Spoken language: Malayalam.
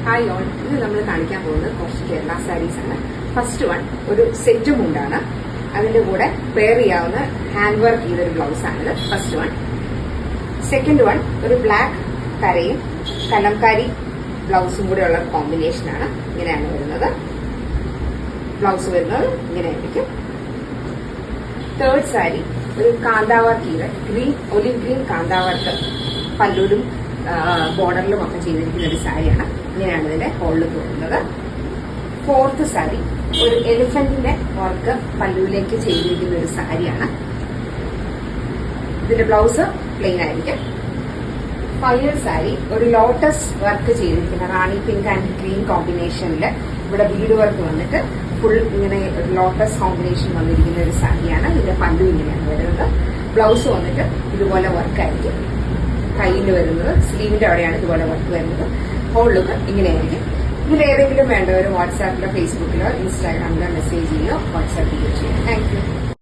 ഹായ് ഓൾ, ഇന്ന് നമ്മൾ കാണിക്കാൻ പോകുന്നത് കുറച്ച് കേരള സാരീസ് ആണ്. ഫസ്റ്റ് വൺ ഒരു സെറ്റ് മുണ്ടാണ്. അതിന്റെ കൂടെ പെയർ ചെയ്യാവുന്ന ഹാൻഡ് വർക്ക് ചെയ്തൊരു ബ്ലൗസ് ആണിത്. First one. സെക്കൻഡ് വൺ ഒരു ബ്ലാക്ക് കരയും കലംകാരി ബ്ലൗസും കൂടെ ഉള്ള കോമ്പിനേഷൻ ആണ്. ഇങ്ങനെയാണ് വരുന്നത്. ബ്ലൗസ് വരുന്നത് ഇങ്ങനെയായിരിക്കും. തേർഡ് സാരി ഒരു കാന്താവർക്ക് ചെയ്ത് ഒലിവ് ഗ്രീൻ കാന്താവർക്ക് പല്ലൂരും ബോർഡറിലും ഒക്കെ ചെയ്തിരിക്കുന്ന ഒരു സാരിയാണ്. ഇങ്ങനെയാണ് ഇതിന്റെ ഹോളിൽ തോന്നുന്നത്. ഫോർത്ത് സാരി ഒരു എലിഫന്റിന്റെ വർക്ക് പല്ലുവിലേക്ക് ചെയ്തിരിക്കുന്ന ഒരു സാരിയാണ്. ഇതിന്റെ ബ്ലൗസ് പ്ലെയിൻ ആയിരിക്കും. ഫൈനൽ സാരി ഒരു ലോട്ടസ് വർക്ക് ചെയ്തിരിക്കുന്ന റാണി പിങ്ക് ആൻഡ് ഗ്രീൻ കോമ്പിനേഷനിൽ ഇവിടെ ബീഡ് വർക്ക് വന്നിട്ട് ഫുൾ ഇങ്ങനെ ഒരു ലോട്ടസ് കോമ്പിനേഷൻ വന്നിരിക്കുന്ന ഒരു സാരിയാണ്. ഇതിന്റെ പല്ലു ഇങ്ങനെയാണ് വരുന്നത്. ബ്ലൗസ് വന്നിട്ട് ഇതുപോലെ വർക്കായിരിക്കും. കയ്യിൽ വരുന്നത് സ്ലീവിന്റെ അവിടെയാണ് ഇതുപോലെ വർക്ക് വരുന്നത്. ഹോൾ ലുക്ക് ഇങ്ങനെയായിരിക്കും. ഇതിലേതെങ്കിലും വേണ്ടവർ വാട്സാപ്പിലോ ഫേസ്ബുക്കിലോ ഇൻസ്റ്റാഗ്രാമിലോ മെസ്സേജ് ചെയ്യുകയോ വാട്സാപ്പ് ചെയ്യുകയോ ചെയ്യും. Thank you.